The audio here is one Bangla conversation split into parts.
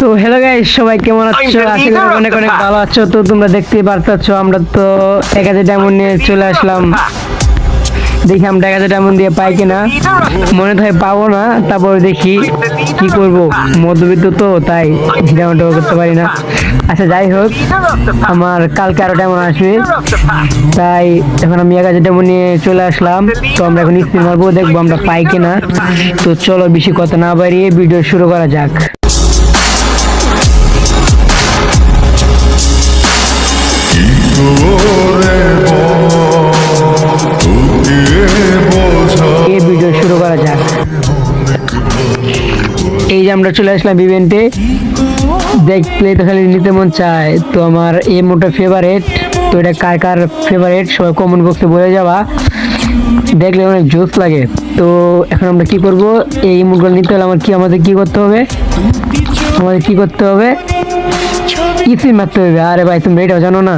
তো হ্যালো গাইস, সবাই কেমন আছো? আশা করি অনেক অনেক ভালো আছো। তো তোমরা দেখতেই পারতাছো আমরা তো 1000 ডায়মন্ড নিয়ে চলে আসলাম। দেখি আমরা 1000 ডায়মন্ড দিয়ে পাই কিনা, মনে হয় পাবো না। তারপর দেখি কি করব, মধ্যবিত্ত তো তাই ডায়মন্ড করতে পারি না। আচ্ছা যাই হোক, আমার কালকে আরো ডায়মন্ড আসবে, তাই এখন আমি 1000 ডায়মন্ড নিয়ে চলে আসলাম। তো আমরা এখন স্পিন মারবো, দেখবো আমরা পাই কিনা। তো চলো বেশি কথা না বাড়িয়ে ভিডিও শুরু করা যাক। ভিডিও শুরু করা যাক। এই যে আমরা চলে আসলাম ইভেন্টে, দেখলে তো খালি নিতে মন চায়। তো আমার এই মোটা ফেভারিট, তো এটা কার কার ফেভারিট সবাই কমেন্ট বক্সে বলে যাবা, দেখলে অনেক জোস লাগে। তো এখন আমরা কি করব, এই ইমোটগুলো নিতে হলে আমাদের কি করতে হবে, স্পিন মারতে হবে। আরে ভাই তুমি এটাও জানো না,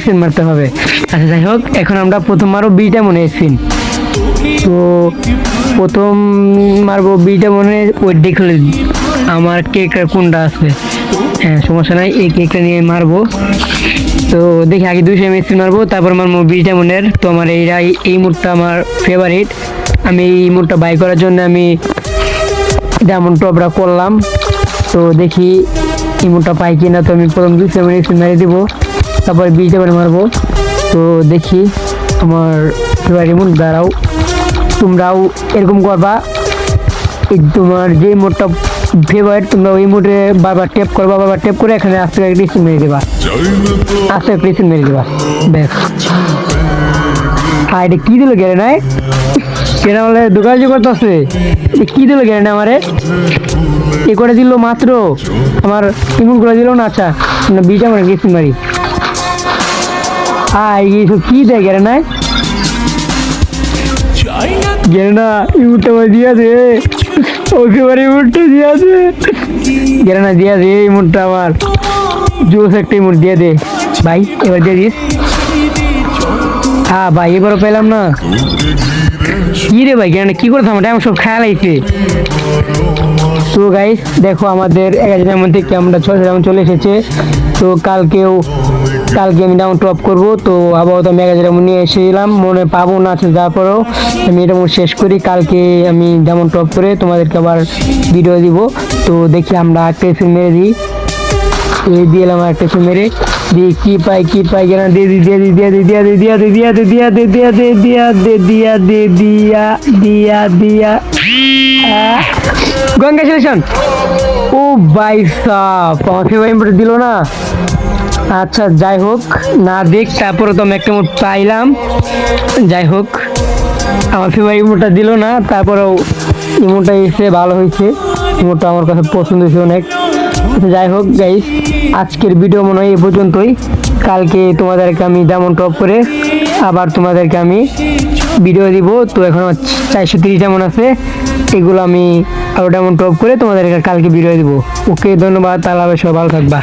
স্পিন মারতে হবে। আচ্ছা যাই হোক, এখন আমরা প্রথম মারবো বিটা মনে স্পিন। তো প্রথম মারবো বিটা মনে, ওই দেখলে আমার কেকটা কোনটা আছে। হ্যাঁ সমস্যা নাই, এই কেকটা নিয়ে মারবো। তো দেখি আগে 200 স্পিন মারবো, তারপর মারবো বিটা মনের। তো আমার এই মুডটা আমার ফেভারিট। আমি এই মুডটা বাই করার জন্য আমি ডায়মন্ড টপরা করলাম। তো দেখি ইমোটটা পাই কিনা। তো আমি প্রথম 200 স্পিন মেরে দিব, তারপর বিটা মনে মারবো। তো দেখি আমার ফেভারিট ইমোট। দাঁড়াও, তোমরাও এরকম করবা, তোমার যে মোডটা ফেভারিট তোমরা ওই মোডে বারবার ট্যাপ করবা, বারবার ট্যাপ করে এখানে আস্তে করে স্পিন মেরে দেবা, আস্তে করে স্পিন মেরে দেবা। ব্যাস। হ্যাঁ এটা কি দিল গেলে নাই, কেনা বলে দোকান যে করতেছে, কি দিল গেলে না আমারে, এ করে দিল মাত্র, আমার ইমোট করে দিল না। আচ্ছা বিটা মানে স্পিন মারি। হ্যাঁ এইসব কি দেয় গেলে নাই, গেলে না ইমোটটা দিয়া দে, ওকেবারে ইমোটটা দিয়া দে, গেলে না দিয়া দে ইমোটটা, আমার জোস একটা ইমোট দিয়ে দে ভাই, এবার দিয়ে দিস। হ্যাঁ ভাই এবারও পেলাম না, কি রে ভাই গেলে কি করে থামা, আমার সব খেয়াল আইছে। তো গাইস দেখো আমাদের 1000 ডায়মন্ড থেকে আমরা 600 ডায়মন্ড চলে এসেছে। তো কালকে আমি ডায়মন্ড টপ করবো। তো আপাতত আমি 1000 ডায়মন্ড নিয়ে এসেছিলাম, মনে পাবো না আছে, তারপরেও আমি এটা শেষ করি। কালকে আমি ডায়মন্ড টপ করে তোমাদেরকে আবার ভিডিও দিব। তো দেখি আমরা একটা স্পিন মেরে দিই, এই দিয়ে এলাম একটা স্পিন মেরে দি, কি পাই কেন দিয়া কংগ্রেচুলেশন। ও ভাই সাব, আমার ফেভারিট দিল না। আচ্ছা যাই হোক, না দেখ তারপরে তো আমি একটা মোট পাইলাম। যাই হোক আমার ফেভারিট ইমোটটা দিল না, তারপরেও ইমোটটা এসে ভালো হয়েছে, ইমোটটা আমার কাছে পছন্দ হয়েছে অনেক। যাই হোক গাইস, আজকের ভিডিও মনে হয় এ পর্যন্তই। কালকে তোমাদেরকে আমি ডায়মন্ড টপ করে আবার তোমাদেরকে আমি ভিডিও দিব। তো এখন 430 ডায়মন্ড আছে, এগুলো আমি আরও ডায়মন্ড টপ করে তোমাদেরকে কালকে ভিডিও দিব। ওকে ধন্যবাদ, তাহলে সবাই ভালো থাকবা।